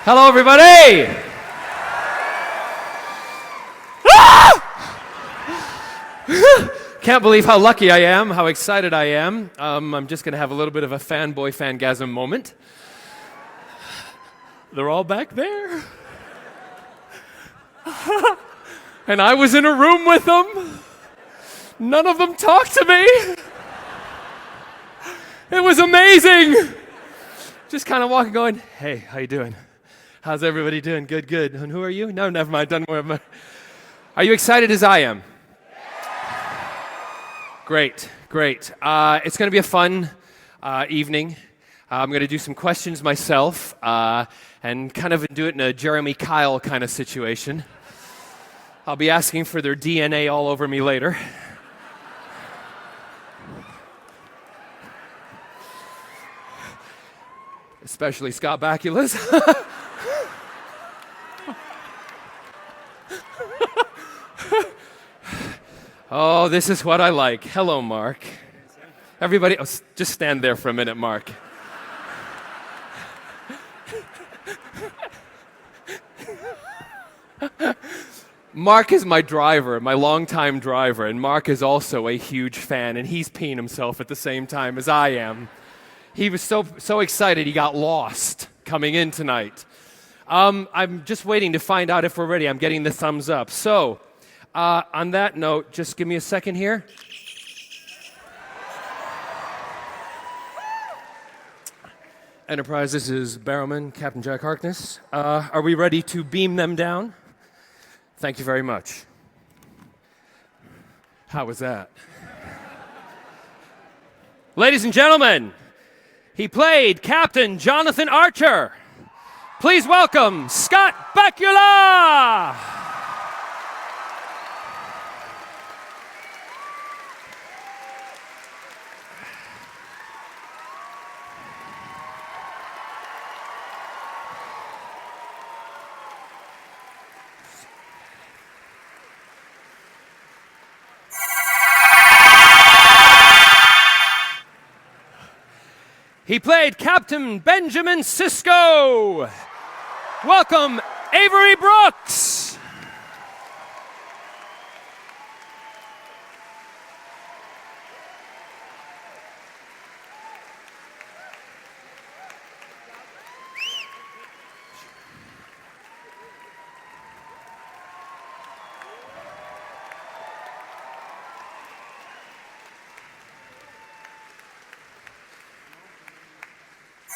Hello, everybody! Can't believe how lucky I am, how excited I am. I'm just going to have a little bit of a fanboy fangasm moment. They're all back there. And I was in a room with them. None of them talked to me. It was amazing. Just kind of walking, going, hey, how you doing? How's everybody doing? Good, good. And who are you? No, never mind. Are you excited as I am? Great, great. It's going to be a fun evening. I'm going to do some questions myself and kind of do it in a Jeremy Kyle kind of situation. I'll be asking for their DNA all over me later. Especially Scott Bakula's. Oh, this is what I like. Hello, Mark. Everybody, just stand there for a minute, Mark. Mark is my driver, my longtime driver, and Mark is also a huge fan, and he's peeing himself at the same time as I am. He was so excited he got lost coming in tonight. I'm just waiting to find out if we're ready. I'm getting the thumbs up. So, on that note, just give me a second here. Enterprise, this is Barrowman, Captain Jack Harkness. Are we ready to beam them down? Thank you very much. How was that? Ladies and gentlemen, he played Captain Jonathan Archer. Please welcome Scott Bakula! He played Captain Benjamin Sisko. Welcome, Avery Brooks.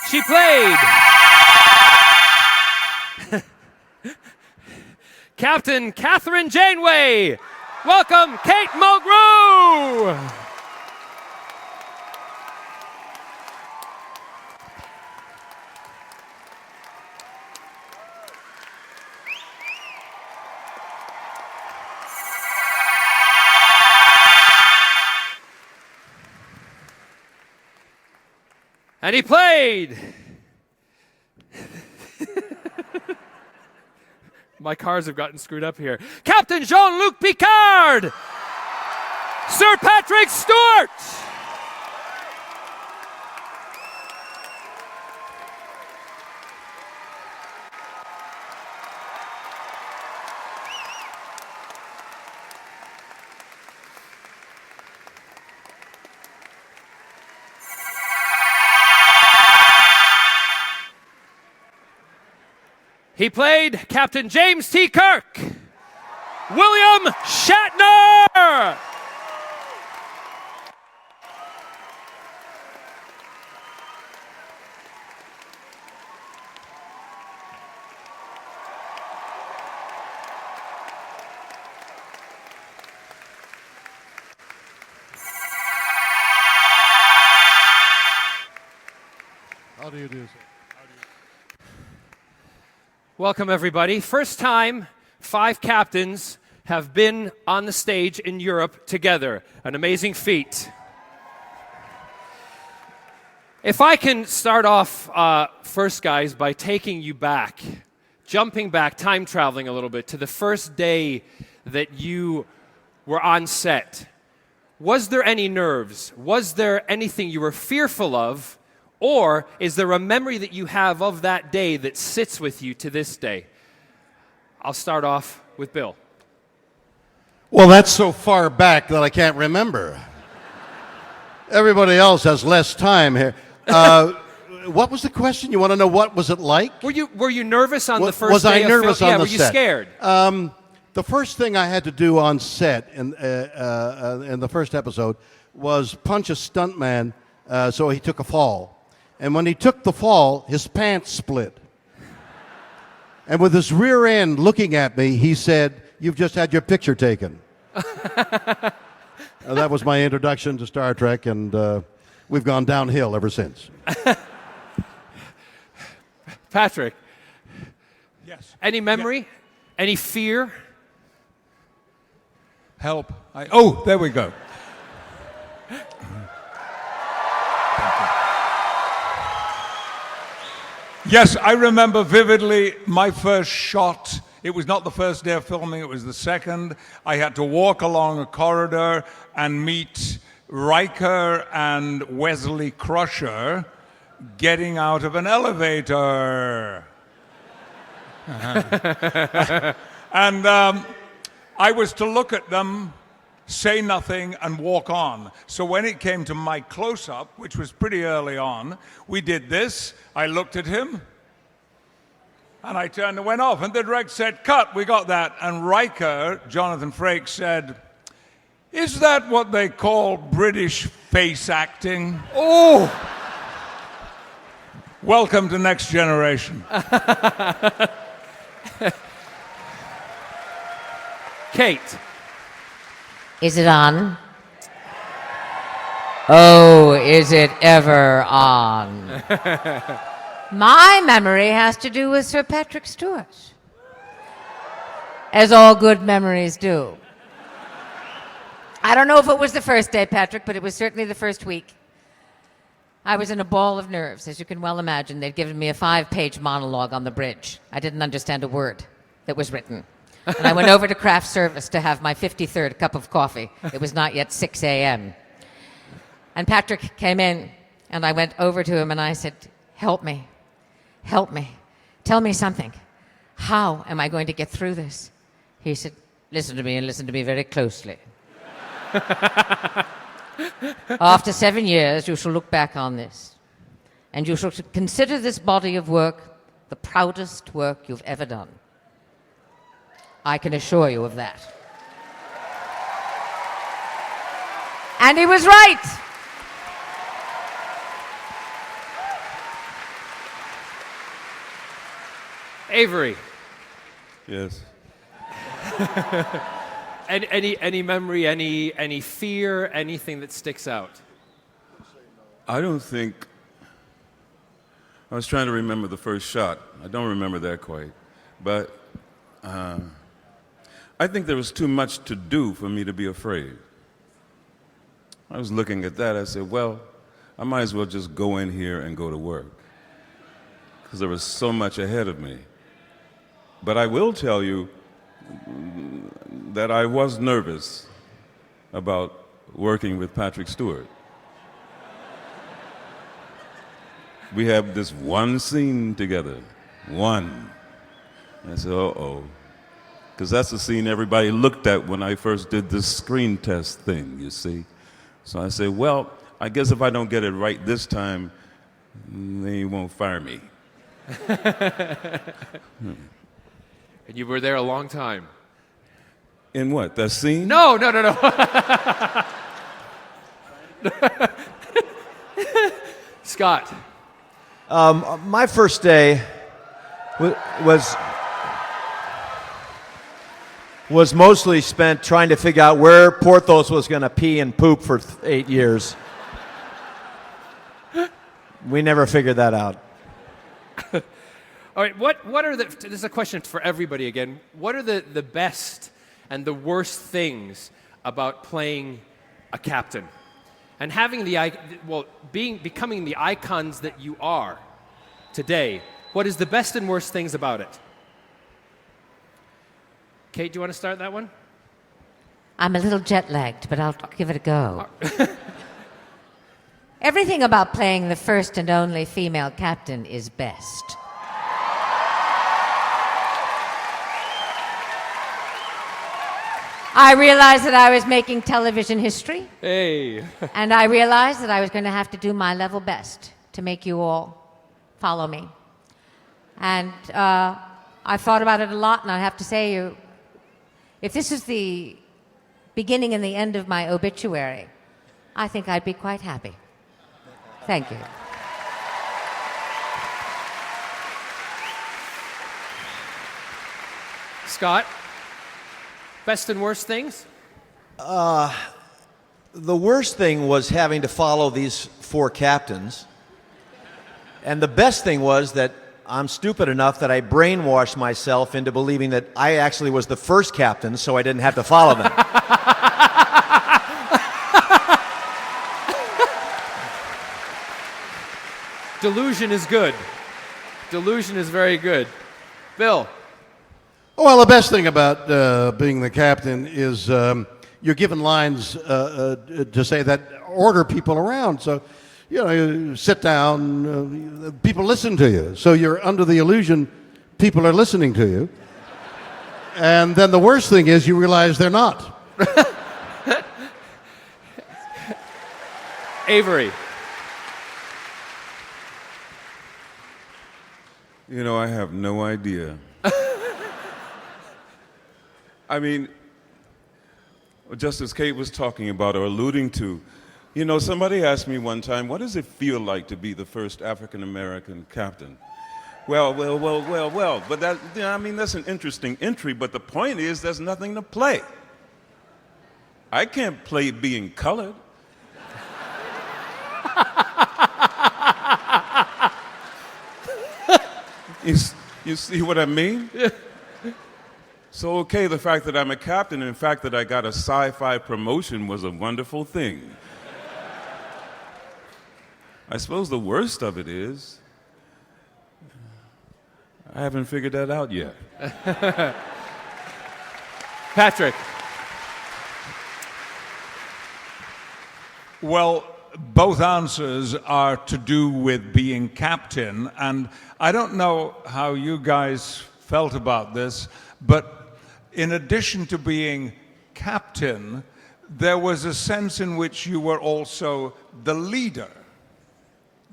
She played Captain Catherine Janeway. Welcome, Kate Mulgrew. And he played. My cars have gotten screwed up here. Captain Jean-Luc Picard. Sir Patrick Stewart. He played Captain James T. Kirk. William Shatner. How do you do, sir? Welcome, everybody. First time 5 captains have been on the stage in Europe together. An amazing feat. If I can start off first, guys, by taking you back, jumping back, time traveling a little bit to the first day that you were on set. Was there any nerves? Was there anything you were fearful of? Or is there a memory that you have of that day that sits with you to this day? I'll start off with Bill. Well, that's so far back that I can't remember. Everybody else has less time here. What was the question? You want to know what was it like? Were you nervous on the first was day I nervous of film? on the Yeah, were you set? scared? The first thing I had to do on set in the first episode was punch a stuntman so he took a fall. And when he took the fall, his pants split. And with his rear end looking at me, he said, "You've just had your picture taken." That was my introduction to Star Trek, and we've gone downhill ever since. Patrick. Yes. Any memory? Any fear? Help. Oh, there we go. Yes, I remember vividly my first shot. It was not the first day of filming, it was the second. I had to walk along a corridor and meet Riker and Wesley Crusher getting out of an elevator. And I was to look at them, say nothing, and walk on. So when it came to my close-up, which was pretty early on, we did this. I looked at him, and I turned and went off. And the director said, "Cut, we got that." And Riker, Jonathan Frakes, said, "Is that what they call British face acting?" Oh! Welcome to Next Generation. Kate. Is it on? Oh, is it ever on? My memory has to do with Sir Patrick Stewart, as all good memories do. I don't know if it was the first day, Patrick, but it was certainly the first week. I was in a ball of nerves, as you can well imagine. They'd given me a 5-page monologue on the bridge. I didn't understand a word that was written. And I went over to craft service to have my 53rd cup of coffee. It was not yet 6 a.m. And Patrick came in, and I went over to him and I said, "Help me. Help me. Tell me something. How am I going to get through this?" He said, "Listen to me, and listen to me very closely. After 7 years, you shall look back on this, and you shall consider this body of work the proudest work you've ever done. I can assure you of that." And he was right. Avery. Yes. Any memory, any fear, anything that sticks out? I don't think. I was trying to remember the first shot. I don't remember that quite. But I think there was too much to do for me to be afraid. I was looking at that. I said, well, I might as well just go in here and go to work, because there was so much ahead of me. But I will tell you that I was nervous about working with Patrick Stewart. We have this one scene together. One. And I said, uh-oh. Because that's the scene everybody looked at when I first did this screen test thing, you see. So I said, well, I guess if I don't get it right this time, they won't fire me. And you were there a long time. In what, that scene? No. Scott. My first day was mostly spent trying to figure out where Porthos was going to pee and poop for 8 years. We never figured that out. All right, what are the, this is a question for everybody again, what are the best and the worst things about playing a captain? And having becoming the icons that you are today, what is the best and worst things about it? Kate, do you want to start that one? I'm a little jet-lagged, but I'll give it a go. Everything about playing the first and only female captain is best. I realized that I was making television history, Hey. and I realized that I was going to have to do my level best to make you all follow me. And I thought about it a lot, and I have to say, if this is the beginning and the end of my obituary, I think I'd be quite happy. Thank you. Scott, best and worst things? The worst thing was having to follow these 4 captains. And the best thing was that I'm stupid enough that I brainwashed myself into believing that I actually was the first captain, so I didn't have to follow them. Delusion is good. Delusion is very good. Bill. Well, the best thing about being the captain is you're given lines to say that order people around. So, you sit down, people listen to you. So you're under the illusion people are listening to you. And then the worst thing is you realize they're not. Avery. I have no idea. I mean, just as Kate was talking about or alluding to, somebody asked me one time, what does it feel like to be the first African-American captain? Well, but that's an interesting entry, but the point is there's nothing to play. I can't play being colored. You see what I mean? So, okay, the fact that I'm a captain and the fact that I got a sci-fi promotion was a wonderful thing. I suppose the worst of it is I haven't figured that out yet. Patrick. Well, both answers are to do with being captain, and I don't know how you guys felt about this, but in addition to being captain, there was a sense in which you were also the leader,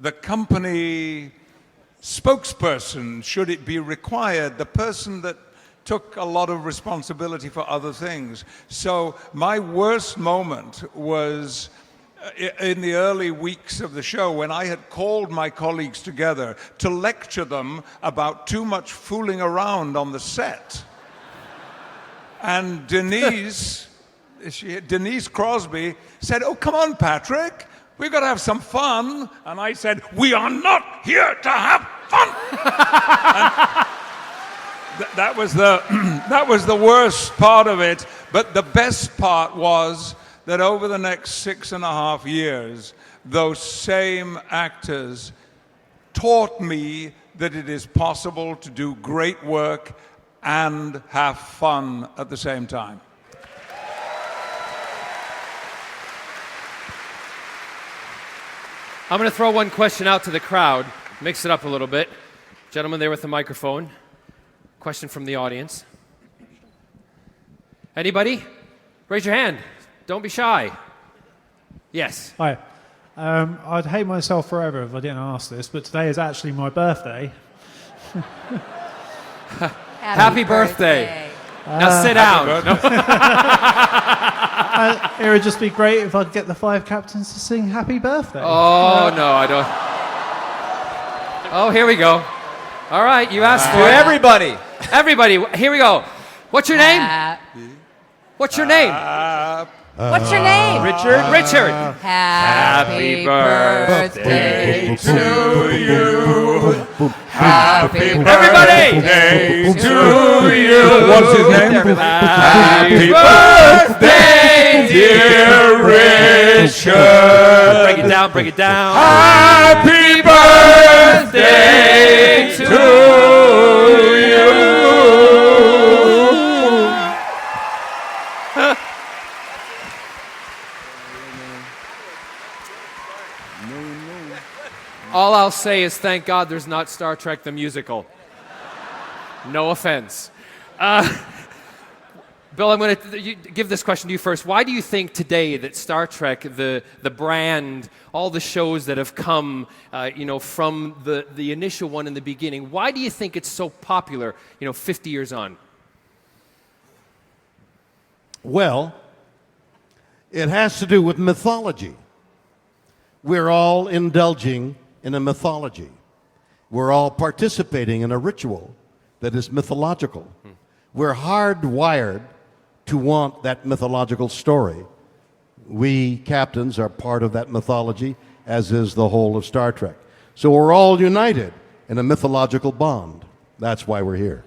the company spokesperson, should it be required, the person that took a lot of responsibility for other things. So my worst moment was in the early weeks of the show when I had called my colleagues together to lecture them about too much fooling around on the set. And Denise Crosby said, "Oh, come on, Patrick, we've got to have some fun." And I said, "We are not here to have fun." That was the worst part of it. But the best part was that over the next 6.5 years, those same actors taught me that it is possible to do great work and have fun at the same time. I'm going to throw one question out to the crowd, mix it up a little bit. Gentleman there with the microphone. Question from the audience. Anybody? Raise your hand. Don't be shy. Yes. Hi. I'd hate myself forever if I didn't ask this, but today is actually my birthday. Happy birthday. Now sit down. No. It would just be great if I'd get the 5 captains to sing happy birthday. Oh, no, I don't. Oh, here we go. All right, you asked for it. Everybody. Everybody, here we go. What's your name? What's your name? What's your name? Richard. Richard. Happy birthday to you. Happy Everybody. birthday to you. What's his name? Happy birthday, dear Richard. Break it down, break it down. Happy birthday to you. No, I'll say is thank God there's not Star Trek the musical. No offense. Bill, I'm going to give this question to you first. Why do you think today that Star Trek, the brand, all the shows that have come, from the initial one in the beginning, why do you think it's so popular, 50 years on? Well, it has to do with mythology. We're all indulging in a mythology. We're all participating in a ritual that is mythological. We're hardwired to want that mythological story. We captains are part of that mythology, as is the whole of Star Trek. So we're all united in a mythological bond. That's why we're here.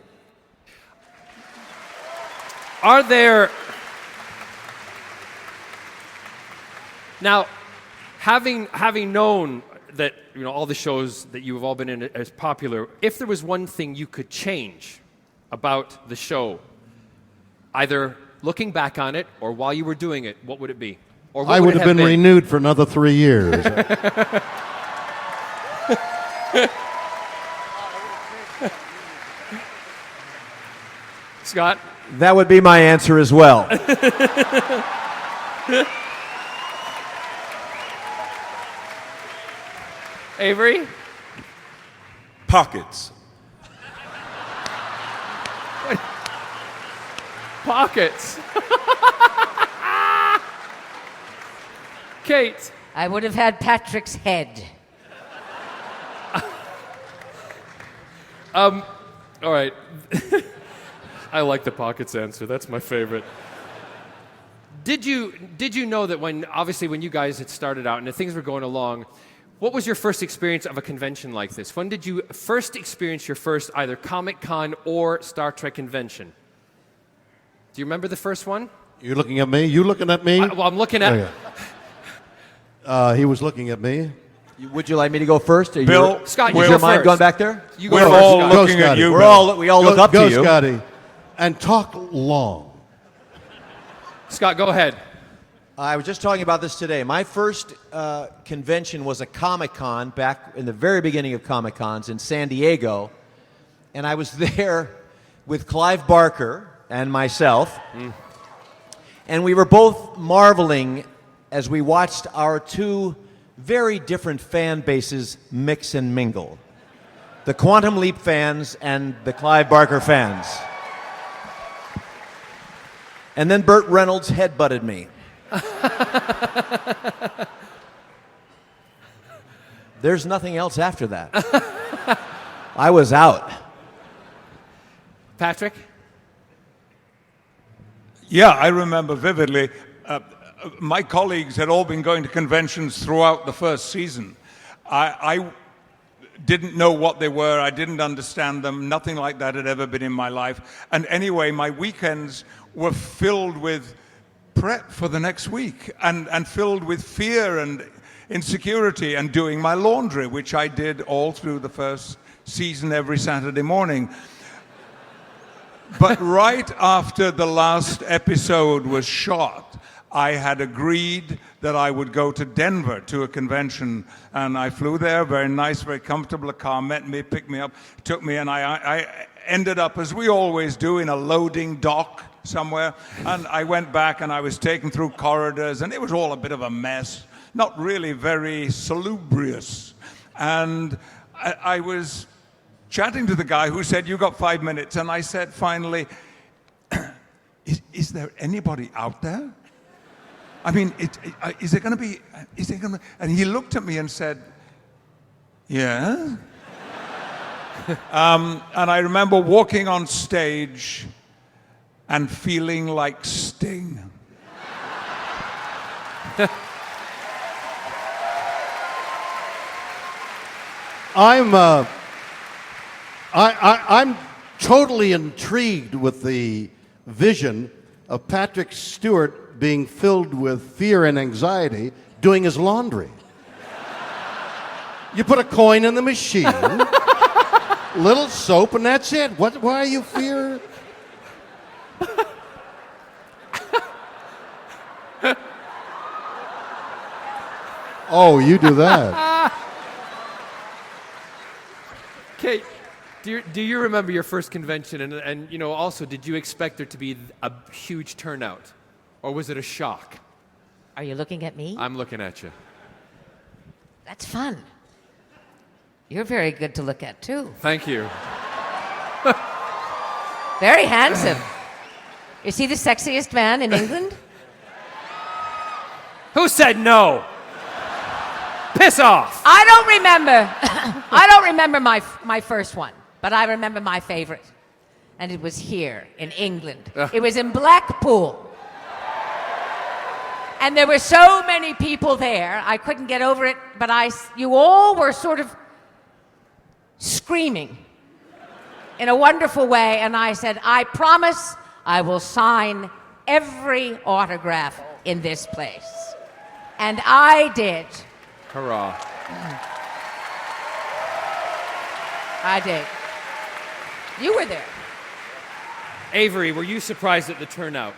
Are there... Now, having known that all the shows that you have all been in as popular, if there was one thing you could change about the show, either looking back on it or while you were doing it, what would it be? Or what I would have been been renewed for another 3 years. Scott? That would be my answer as well. Avery? Pockets. Pockets. Kate? I would have had Patrick's head. All right. I like the pockets answer. That's my favorite. Did you know that when you guys had started out and things were going along, what was your first experience of a convention like this? When did you first experience your first either Comic-Con or Star Trek convention? Do you remember the first one? You looking at me? You looking at me? I'm looking at... He was looking at me. Would you like me to go first? Bill, Scott, is you your go mind first. going back there? You go we're first, all Scott. looking at Scotty. you. We Bill. all look up Go, to you. Scotty. And talk long. Scott, go ahead. I was just talking about this today. My first convention was a Comic-Con back in the very beginning of Comic-Cons in San Diego. And I was there with Clive Barker and myself. And we were both marveling as we watched our two very different fan bases mix and mingle. The Quantum Leap fans and the Clive Barker fans. And then Burt Reynolds headbutted me. There's nothing else after that. I was out. Patrick? Yeah, I remember vividly. My colleagues had all been going to conventions throughout the first season. I didn't know what they were. I didn't understand them. Nothing like that had ever been in my life. And anyway, my weekends were filled with prep for the next week and filled with fear and insecurity and doing my laundry, which I did all through the first season every Saturday morning. But right after the last episode was shot, I had agreed that I would go to Denver to a convention, and I flew there, very nice, very comfortable. A car met me, picked me up, took me, and I ended up, as we always do, in a loading dock somewhere. And I went back, and I was taken through corridors, and it was all a bit of a mess, not really very salubrious. And I was chatting to the guy who said, "You got 5 minutes," and I said finally, is there anybody out there? I mean, is it going to be, and he looked at me and said, "Yeah." And I remember walking on stage and feeling like Sting. I'm totally intrigued with the vision of Patrick Stewart being filled with fear and anxiety doing his laundry. You put a coin in the machine, little soap, and that's it. Why are you fear? Oh, you do that. Do you remember your first convention? And you know, also, did you expect there to be a huge turnout? Or was it a shock? Are you looking at me? I'm looking at you. That's fun. You're very good to look at, too. Thank you. Very handsome. Is he the sexiest man in England? Who said no? Piss off! I don't remember. I don't remember my first one, but I remember my favorite. And it was here in England. It was in Blackpool. And there were so many people there, I couldn't get over it, but you all were sort of screaming in a wonderful way, and I said, I promise I will sign every autograph in this place. And I did. Hurrah. I did. You were there. Avery, were you surprised at the turnout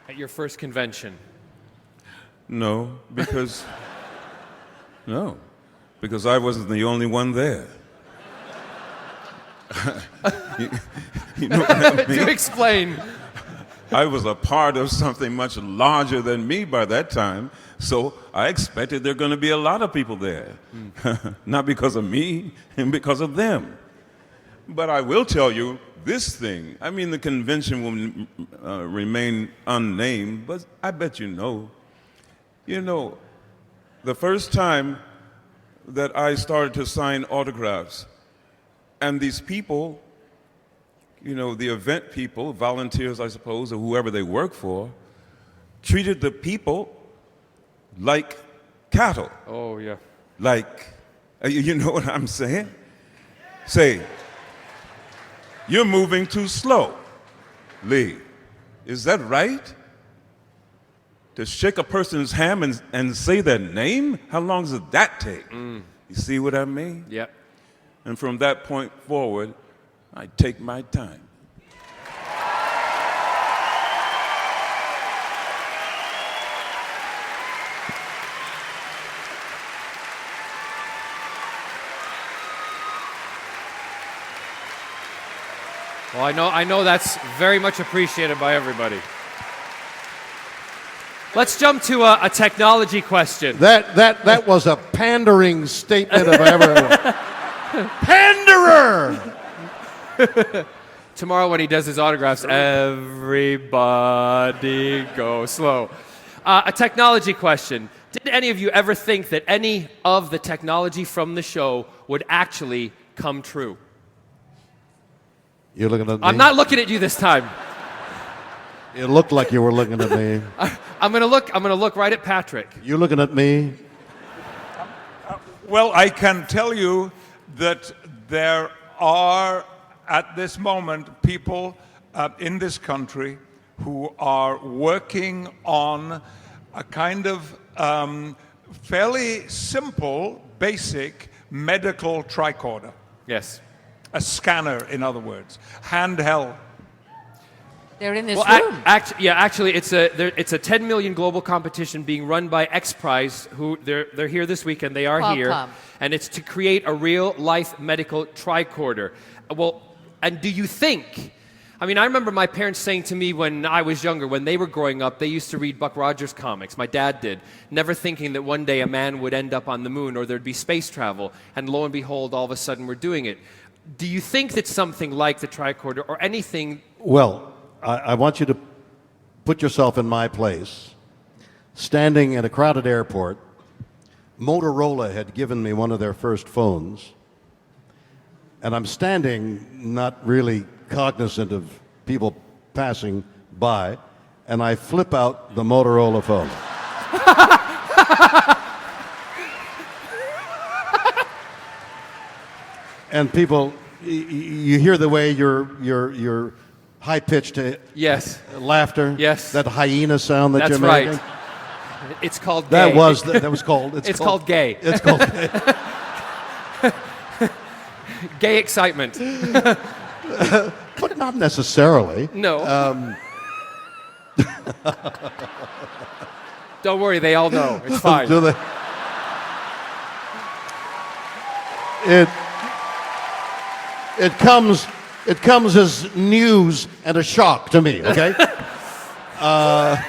at your first convention? No, because I wasn't the only one there. you know what I mean? To explain. I was a part of something much larger than me by that time, so I expected there were going to be a lot of people there. Not because of me, and because of them. But I will tell you this thing. I mean, the convention will remain unnamed, but I bet you know. You know, the first time that I started to sign autographs, and these people, you know, the event people, volunteers, I suppose, or whoever they work for, treated the people like cattle. Oh, yeah. Like, you know what I'm saying? Say, you're moving too slow, Lee. Is that right? To shake a person's hand and say their name? How long does that take? You see what I mean? Yep. And from that point forward, I take my time. Well, I know that's very much appreciated by everybody. Let's jump to a technology question. That was a pandering statement if I ever. Panderer! Tomorrow when he does his autographs, everybody go slow. A technology question. Did any of you ever think that any of the technology from the show would actually come true? You're looking at me? I'm not looking at you this time. It looked like you were looking at me. I'm gonna look right at Patrick. You looking at me? Well, I can tell you that there are, at this moment, people in this country who are working on a kind of fairly simple, basic medical tricorder. Yes. A scanner, in other words, handheld. They're in this Well, room. actually, it's a 10 million global competition being run by X Prize, who they're here this weekend. They are here, Qualcomm. and it's to create a real life medical tricorder. Well, and do you think? I mean, I remember my parents saying to me when I was younger, when they were growing up, they used to read Buck Rogers comics. My dad did, never thinking that one day a man would end up on the moon or there'd be space travel. And lo and behold, all of a sudden we're doing it. Do you think that something like the tricorder or anything? Well, I want you to put yourself in my place. Standing at a crowded airport, Motorola had given me one of their first phones, and I'm standing not really cognizant of people passing by, and I flip out the Motorola phone. And people, you hear the way your high-pitched Yes. laughter. Yes. That hyena sound that That's you're right. making. It's called gay. That was called. It's called gay. It's called gay. Gay excitement. But not necessarily. No. Don't worry, they all know. It's fine. Do they? it comes as news and a shock to me, okay? I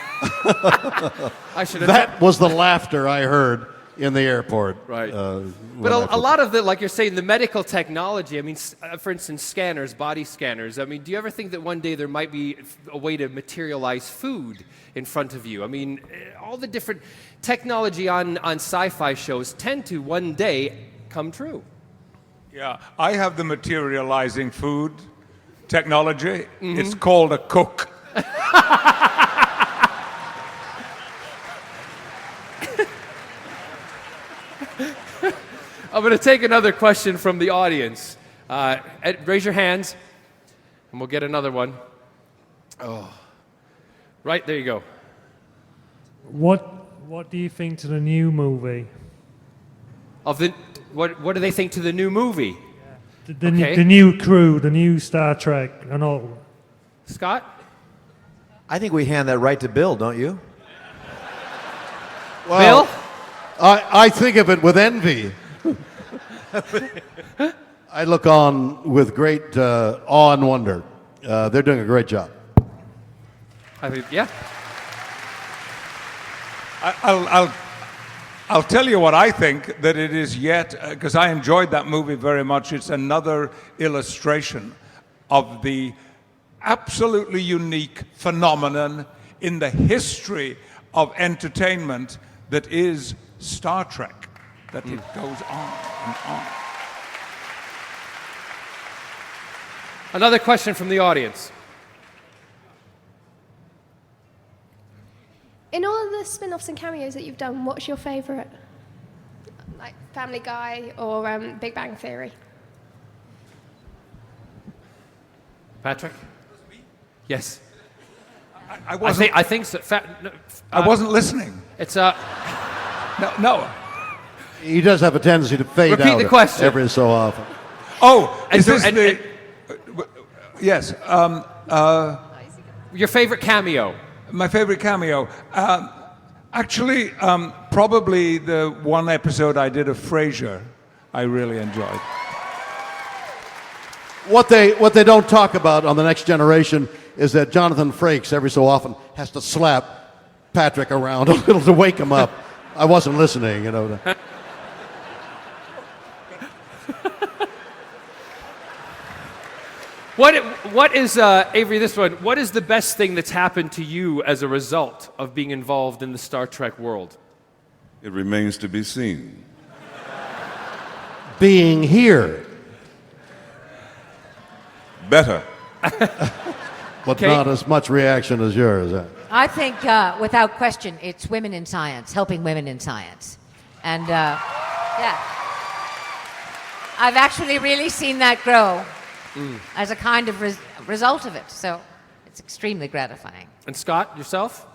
should have. That was the laughter I heard in the airport. Right. when But I a flew. lot of the, like you're saying, the medical technology, I mean, for instance, scanners, body scanners. I mean, do you ever think that one day there might be a way to materialize food in front of you? I mean, all the different technology on sci-fi shows tend to one day come true. Yeah, I have the materializing food technology. It's called a cook. I'm going to take another question from the audience. Raise your hands, and we'll get another one. Oh, right, there you go. What do you think to the new movie? What do they think to the new movie? The new crew, the new Star Trek, and all. Scott? I think we hand that right to Bill, don't you? Well, Bill? I think of it with envy. I look on with great awe and wonder. They're doing a great job. I think, yeah. I'll tell you what I think, that it is yet, because I enjoyed that movie very much. It's another illustration of the absolutely unique phenomenon in the history of entertainment that is Star Trek, that it goes on and on. Another question from the audience. In all of the spin-offs and cameos that you've done, what's your favourite? Like Family Guy or Big Bang Theory? Patrick? Yes. I I think so. I wasn't listening. It's No. He does have a tendency to fade Repeat out the question. every so often. Oh, is And this so- the... Yes. your favorite cameo. My favorite cameo. Actually, probably the one episode I did of Frasier, I really enjoyed. What they don't talk about on The Next Generation is that Jonathan Frakes every so often has to slap Patrick around a little to wake him up. I wasn't listening, you know. What is Avery? This one. What is the best thing that's happened to you as a result of being involved in the Star Trek world? It remains to be seen. Being here, Better. but Okay. not as much reaction as yours. I think, without question, it's women in science, helping women in science. And, yeah. I've actually really seen that grow as a kind of result of it. So it's extremely gratifying. And Scott, yourself?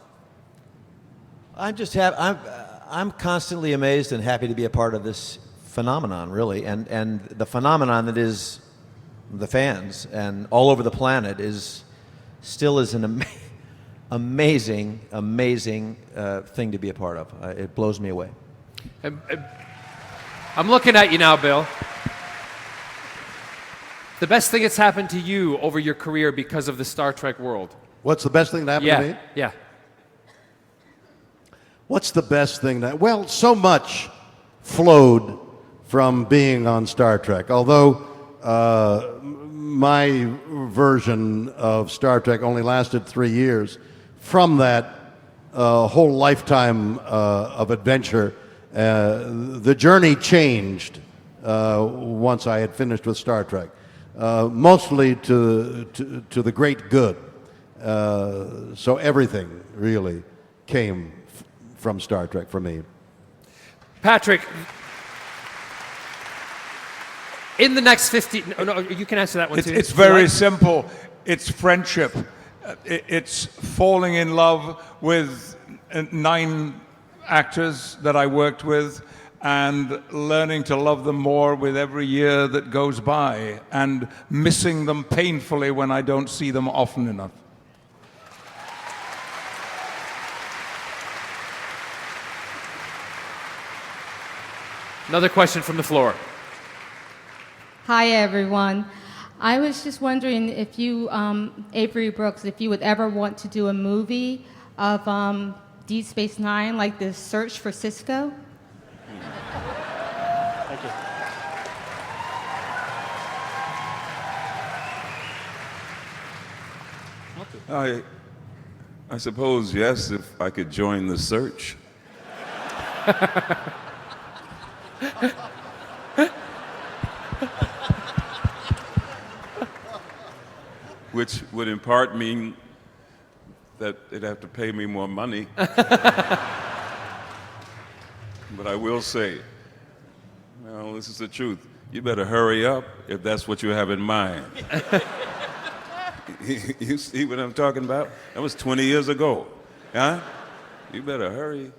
I'm constantly amazed and happy to be a part of this phenomenon, really, and the phenomenon that is the fans and all over the planet is still is an amazing thing to be a part of. It blows me away. I'm looking at you now, Bill. The best thing that's happened to you over your career because of the Star Trek world? What's the best thing that happened to me? Yeah. What's the best thing that... Well, so much flowed from being on Star Trek. Although my version of Star Trek only lasted 3 years, from that whole lifetime of adventure, the journey changed once I had finished with Star Trek. Mostly to the great good. So everything really came from Star Trek for me. Patrick, in the next 50... No, you can answer that one too. It's very simple. It's friendship. It's falling in love with 9 actors that I worked with and learning to love them more with every year that goes by and missing them painfully when I don't see them often enough. Another question from the floor. Hi, everyone. I was just wondering if you, Avery Brooks, if you would ever want to do a movie of Deep Space Nine, like the Search for Cisco. Thank you. I suppose yes, if I could join the search. Which would in part mean that they'd have to pay me more money. But I will say, well, this is the truth. You better hurry up if that's what you have in mind. You see what I'm talking about? That was 20 years ago. Huh? You better hurry.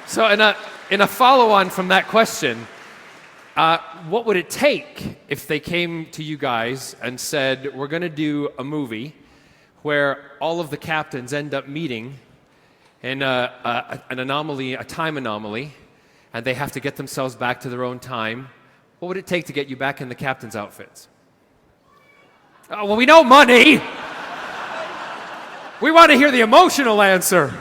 So in a follow-on from that question, what would it take if they came to you guys and said, we're going to do a movie where all of the captains end up meeting in an anomaly, a time anomaly, and they have to get themselves back to their own time? What would it take to get you back in the captain's outfits? Oh, well, we know money. We want to hear the emotional answer.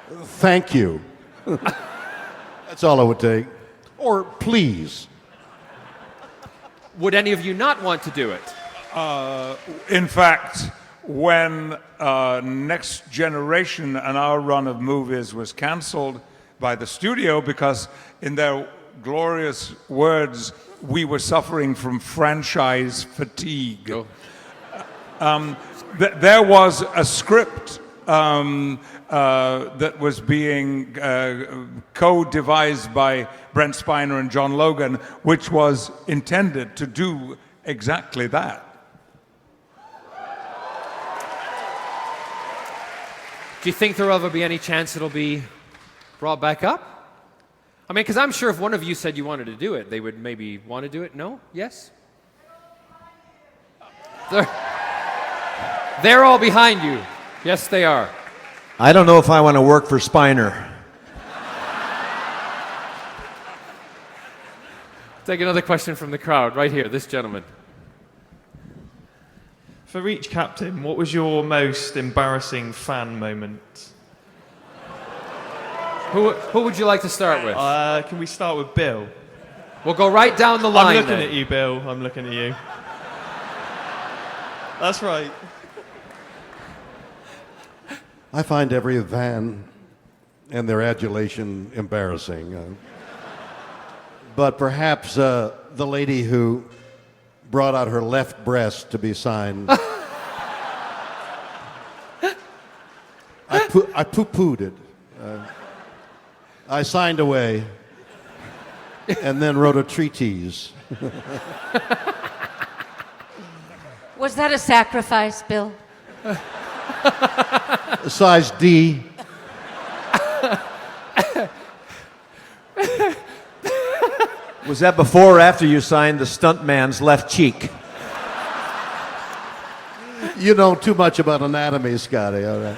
Thank you. That's all it would take. Or please. Would any of you not want to do it? In fact, when Next Generation and our run of movies was canceled by the studio because, in their glorious words, we were suffering from franchise fatigue. Oh. There was a script that was being co-devised by Brent Spiner and John Logan, which was intended to do exactly that. Do you think there will ever be any chance it'll be brought back up? I mean, because I'm sure if one of you said you wanted to do it, they would maybe want to do it. No? Yes? They're all behind you. Yes, they are. I don't know if I want to work for Spiner. Take another question from the crowd, right here, this gentleman. For each captain, what was your most embarrassing fan moment? Who would you like to start with? Can we start with Bill? We'll go right down the line. I'm looking then. at you, Bill. I'm looking at you. That's right. I find every van and their adulation embarrassing. But perhaps the lady who brought out her left breast to be signed. I poo-pooed it. I signed away and then wrote a treatise. Was that a sacrifice, Bill? Size D. Was that before or after you signed the stuntman's left cheek? You know too much about anatomy, Scotty. All right.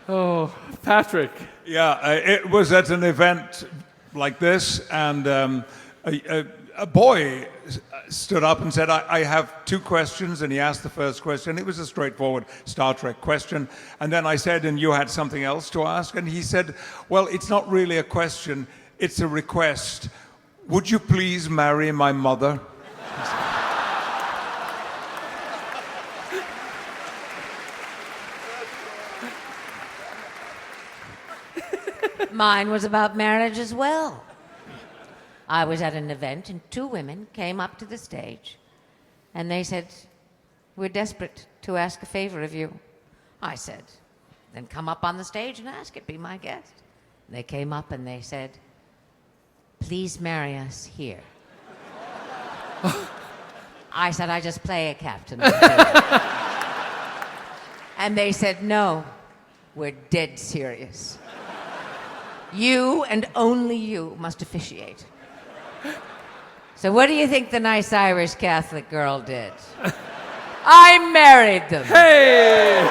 Oh, Patrick. Yeah, it was at an event like this, and a boy stood up and said, I have two questions, and he asked the first question. It was a straightforward Star Trek question. And then I said, and you had something else to ask? And he said, well, it's not really a question, it's a request. Would you please marry my mother? Mine was about marriage as well. I was at an event and two women came up to the stage and they said, we're desperate to ask a favor of you. I said, then come up on the stage and ask it, be my guest. And they came up and they said, please marry us here. I said, I just play a captain. And they said, no, we're dead serious. You and only you must officiate. So what do you think the nice Irish Catholic girl did? I married them. Hey!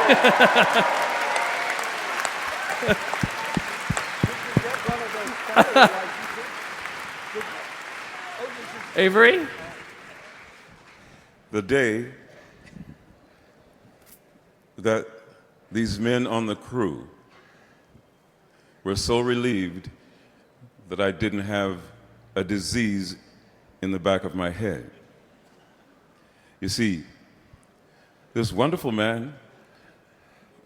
Avery? The day that these men on the crew were so relieved that I didn't have a disease in the back of my head. You see, this wonderful man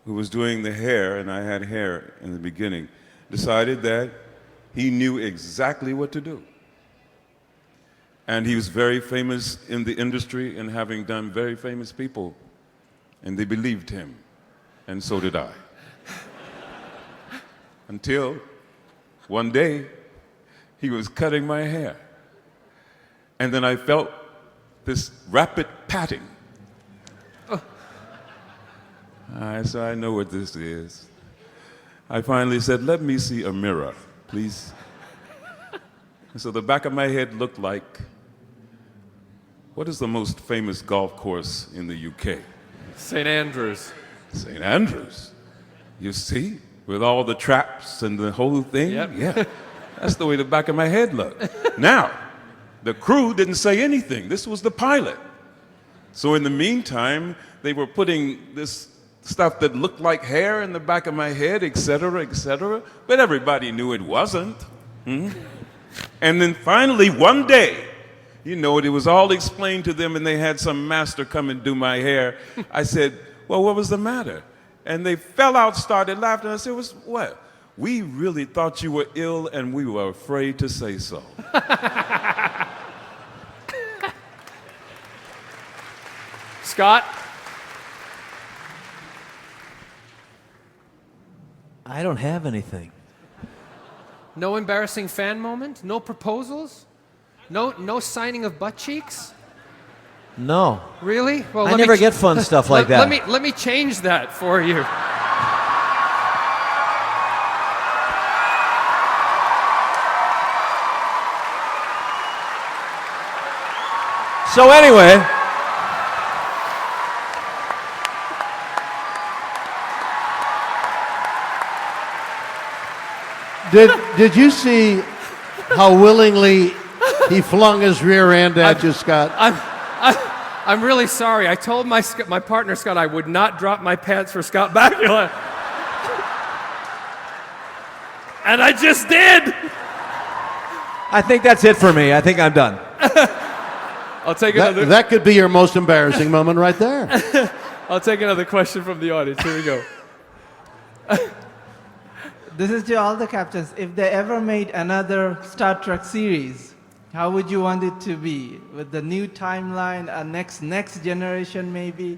who was doing the hair, and I had hair in the beginning, decided that he knew exactly what to do. And he was very famous in the industry and having done very famous people, and they believed him, and so did I. Until one day, he was cutting my hair. And then I felt this rapid patting. So I know what this is. I finally said, let me see a mirror, please. And so the back of my head looked like, what is the most famous golf course in the UK? St. Andrews. St. Andrews. You see? With all the traps and the whole thing? Yep. Yeah. That's the way the back of my head looked. Now, the crew didn't say anything. This was the pilot. So in the meantime, they were putting this stuff that looked like hair in the back of my head, et cetera, but everybody knew it wasn't. And then finally, one day, you know, it was all explained to them, and they had some master come and do my hair. I said, well, what was the matter? And they fell out, started laughing. I said, what? We really thought you were ill, and we were afraid to say so. Scott? I don't have anything. No embarrassing fan moment? No proposals? No signing of butt cheeks? No. Really? Well, I never get fun stuff like that. Let me change that for you. So anyway, Did you see how willingly he flung his rear end at you, Scott? I'm really sorry. I told my partner, Scott, I would not drop my pants for Scott Bakula. And I just did. I think that's it for me. I think I'm done. I'll take another. That could be your most embarrassing moment right there. I'll take another question from the audience. Here we go. This is to all the captains. If they ever made another Star Trek series, how would you want it to be? With the new timeline, a next generation maybe?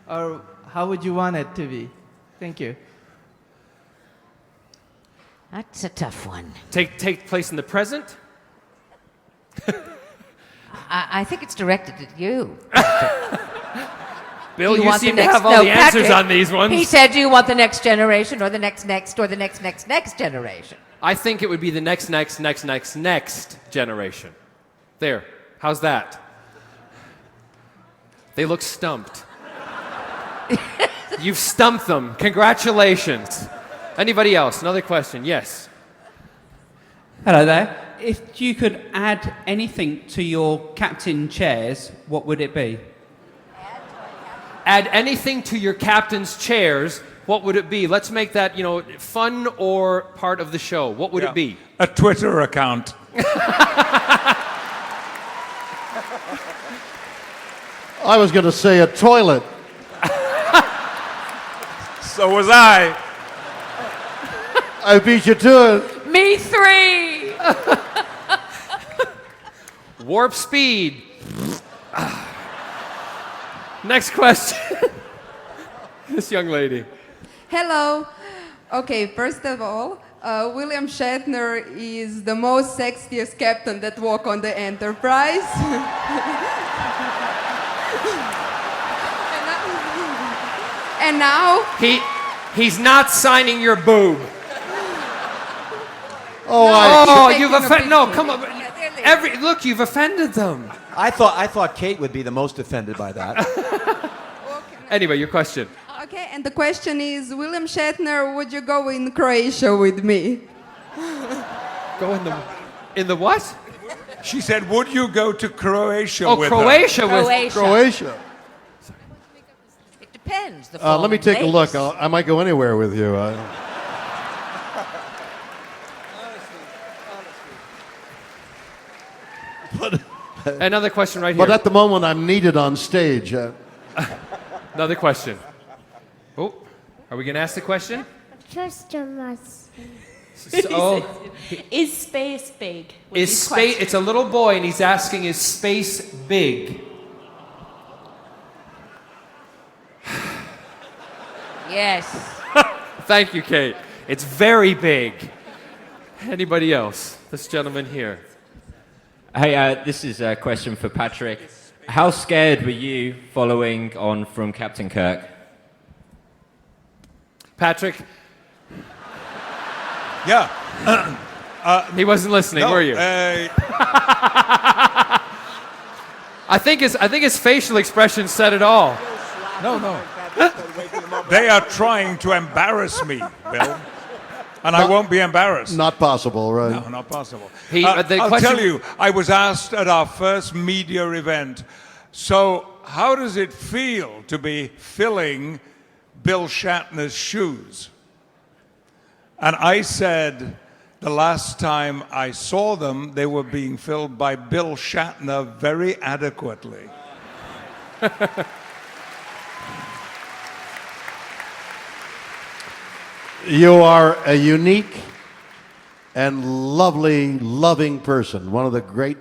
Or how would you want it to be? Thank you. That's a tough one. Take place in the present? I think it's directed at you. Bill, you seem to have all the answers on these ones. He said, do you want the next generation or the next or the next generation? I think it would be the next generation. There. How's that? They look stumped. You've stumped them. Congratulations. Anybody else? Another question? Yes. Hello there. If you could add anything to your captain chairs, what would it be? Add anything to your captain's chairs, what would it be? Let's make that, fun or part of the show. What would it be? A Twitter account. I was going to say a toilet. So was I. I beat you to it. Me 3. Warp speed. Next question. This young lady. Hello. Okay, first of all, William Shatner is the most sexiest captain that walked on the Enterprise. And now he's not signing your boob. You've offended. No, come on. Look, you've offended them. I thought Kate would be the most offended by that. Anyway, your question. Okay, and the question is, William Shatner, would you go in Croatia with me? Go in the what? She said, would you go to Croatia Oh, with Croatia her? with Croatia. It depends. The Let me following take a look. days. I might go anywhere with you. Another question right here. But at the moment, I'm needed on stage. Another question. Oh, are we going to ask the question? So, Is space big? with is these space? questions? It's a little boy, and he's asking, is space big? Yes. Thank you, Kate. It's very big. Anybody else? This gentleman here. Hey, this is a question for Patrick. How scared were you following on from Captain Kirk? Patrick, Yeah. he wasn't listening, No, were you? I think his facial expression said it all. no. They are trying to embarrass me, Bill. And I won't be embarrassed. Not possible, right? No, not possible. The I'll question- tell you, I was asked at our first media event, so how does it feel to be filling Bill Shatner's shoes? And I said, the last time I saw them, they were being filled by Bill Shatner very adequately. You are a unique and lovely, loving person. One of the great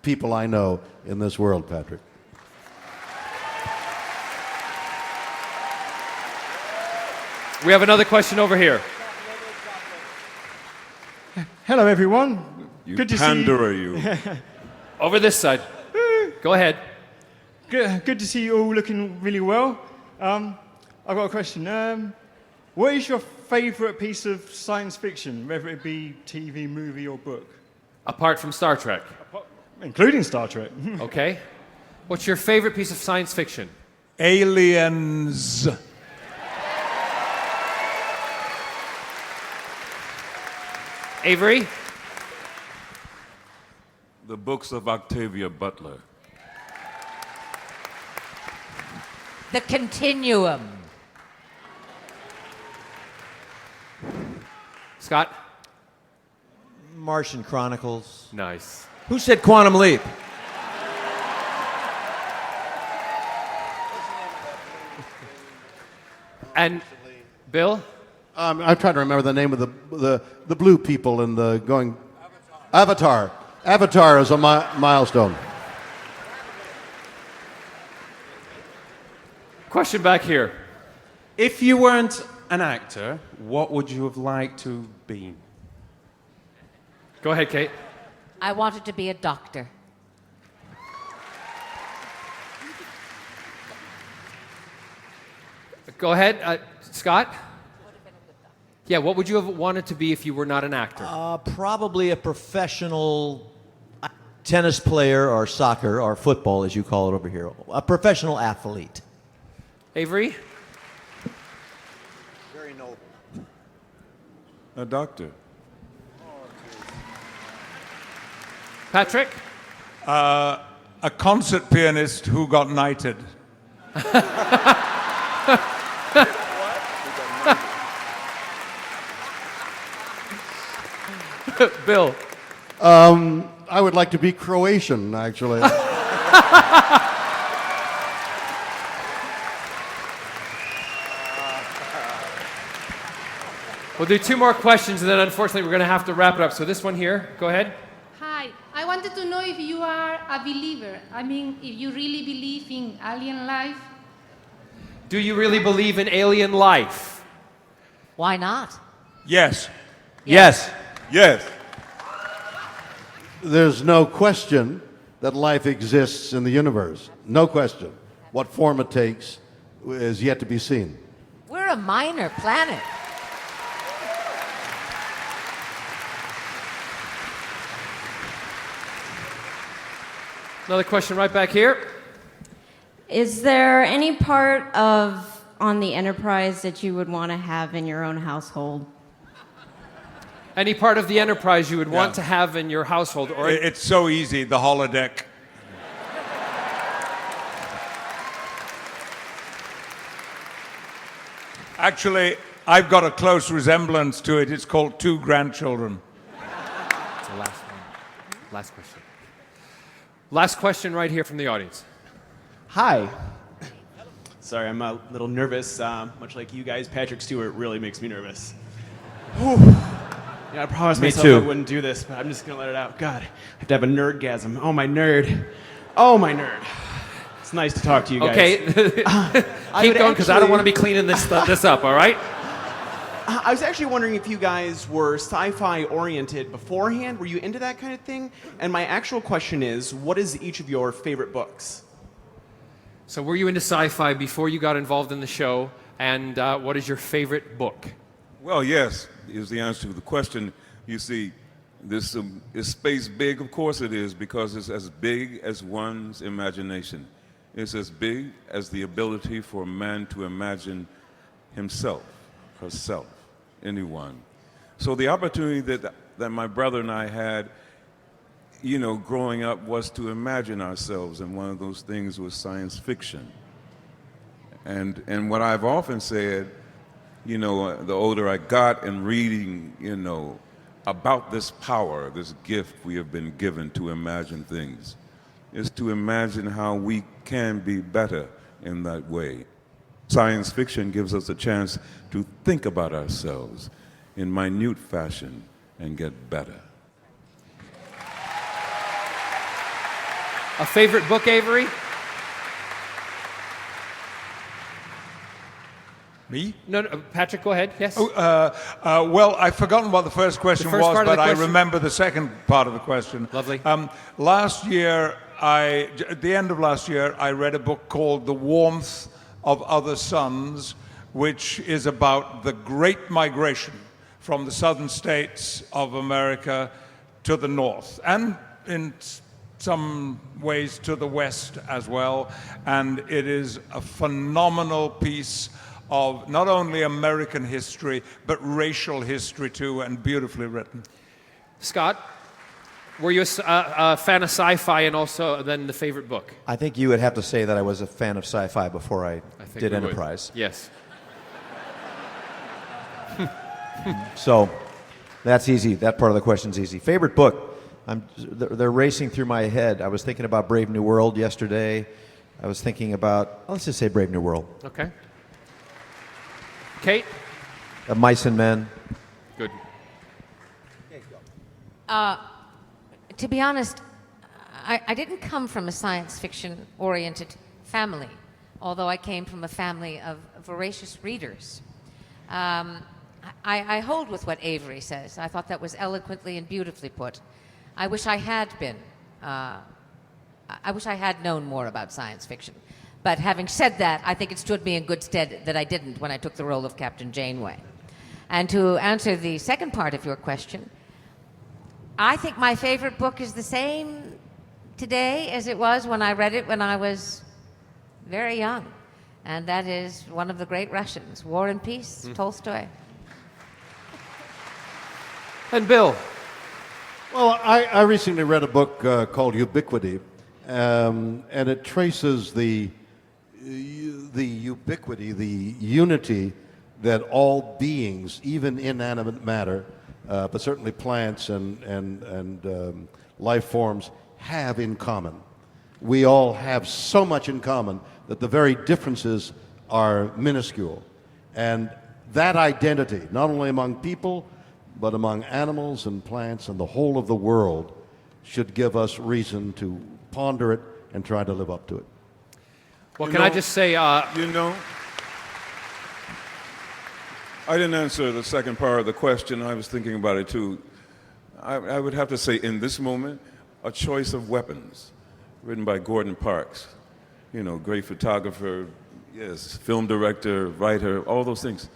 people I know in this world, Patrick. We have another question over here. Hello, everyone. You Good to panderer, see you. Over this side. Go ahead. Good to see you all looking really well. I've got a question. What is your favourite piece of science fiction, whether it be TV, movie, or book? Apart from Star Trek. Including Star Trek. Okay. What's your favorite piece of science fiction? Aliens. Avery? The books of Octavia Butler. The Continuum. Scott? Martian Chronicles. Nice. Who said Quantum Leap? And Bill? I'm trying to remember the name of the blue people in the going. Avatar. Avatar is a milestone. Question back here. If you weren't an actor, what would you have liked to have been? Go ahead, Kate. I wanted to be a doctor. Go ahead, Scott. Yeah, what would you have wanted to be if you were not an actor? Probably a professional tennis player or soccer or football, as you call it over here. A professional athlete. Avery? Very noble. A doctor. Patrick? A concert pianist who got knighted. Bill? I would like to be Croatian, actually. We'll do two more questions, and then unfortunately we're going to have to wrap it up. So this one here, go ahead. Hi, I wanted to know if you are a believer. I mean, if you really believe in alien life. Do you really believe in alien life? Why not? Yes. Yes. Yes. There's no question that life exists in the universe. No question. What form it takes is yet to be seen. We're a minor planet. Another question right back here. Is there any part of on the Enterprise that you would want to have in your own household? Any part of the Enterprise you would want to have in your household? Or It's so easy, the holodeck. Actually, I've got a close resemblance to it. It's called Two Grandchildren. That's the last one. Last question. Last question right here from the audience. Hi. Sorry, I'm a little nervous. Much like you guys, Patrick Stewart really makes me nervous. Whew. Yeah, I promised Me myself too. I wouldn't do this, but I'm just gonna let it out. God, I have to have a nerdgasm. Oh, my nerd. Oh, my nerd. It's nice to talk to you guys. Okay. Keep going, because I don't want to be cleaning this up, all right? I was actually wondering if you guys were sci-fi oriented beforehand. Were you into that kind of thing? And my actual question is, what is each of your favorite books? So were you into sci-fi before you got involved in the show? And what is your favorite book? Well, yes, is the answer to the question. You see, this is space big? Of course it is, because it's as big as one's imagination. It's as big as the ability for man to imagine himself, herself, anyone. So the opportunity that my brother and I had, you know, growing up was to imagine ourselves, and one of those things was science fiction. And what I've often said, you know, the older I got in reading, you know, about this power, this gift we have been given to imagine things, is to imagine how we can be better in that way. Science fiction gives us a chance to think about ourselves in minute fashion and get better. A favorite book, Avery? Me? No, Patrick, go ahead. Yes. Well, I've forgotten what the first question was, but I remember the second part of the question. Lovely. Last year, at the end of last year, I read a book called The Warmth of Other Suns, which is about the Great Migration from the southern states of America to the north, and in some ways to the west as well. And it is a phenomenal piece of not only American history, but racial history too, and beautifully written. Scott, were you a fan of sci-fi, and also then the favorite book? I think you would have to say that I was a fan of sci-fi before I did we Enterprise. would. Yes. So that's easy. That part of the question's easy. Favorite book? They're racing through my head. I was thinking about Brave New World yesterday. I was thinking about, let's just say Brave New World. Okay. Kate? Mice and Men. Good. To be honest, I didn't come from a science fiction-oriented family, although I came from a family of voracious readers. I hold with what Avery says. I thought that was eloquently and beautifully put. I wish I had been. I wish I had known more about science fiction. But having said that, I think it stood me in good stead that I didn't when I took the role of Captain Janeway. And to answer the second part of your question, I think my favorite book is the same today as it was when I read it when I was very young. And that is one of the great Russians, War and Peace, Tolstoy. And Bill? Well, I recently read a book called Ubiquity, and it traces the ubiquity, the unity that all beings, even inanimate matter, but certainly plants and life forms, have in common. We all have so much in common that the very differences are minuscule. And that identity, not only among people, but among animals and plants and the whole of the world, should give us reason to ponder it and try to live up to it. Well, can I just say... You know, I didn't answer the second part of the question. I was thinking about it too. I would have to say, in this moment, A Choice of Weapons, written by Gordon Parks. You know, great photographer, yes, film director, writer, all those things.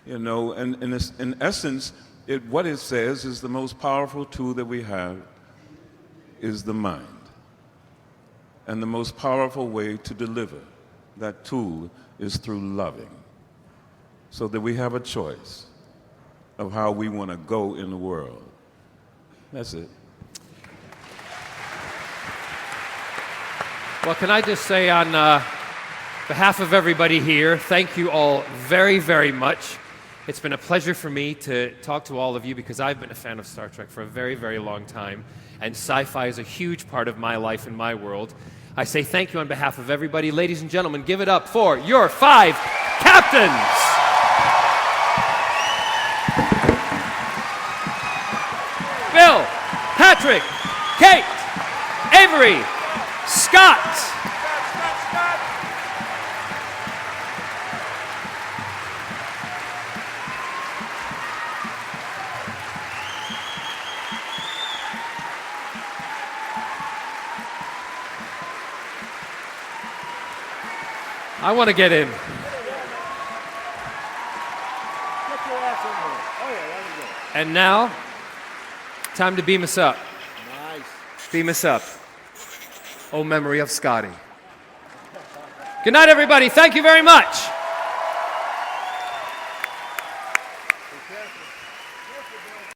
You know, and in essence, what it says is the most powerful tool that we have is the mind. And the most powerful way to deliver that tool is through loving. So that we have a choice. of how we want to go in the world. That's it. Well, can I just say on behalf of everybody here, thank you all very, very much. It's been a pleasure for me to talk to all of you because I've been a fan of Star Trek for a very, very long time, and sci-fi is a huge part of my life and my world. I say thank you on behalf of everybody. Ladies and gentlemen, give it up for your 5 captains! Bill, Patrick, Kate, Avery, Scott. I want to get in. And now, time to beam us up. Nice. Beam us up. Oh, memory of Scotty. Good night, everybody. Thank you very much.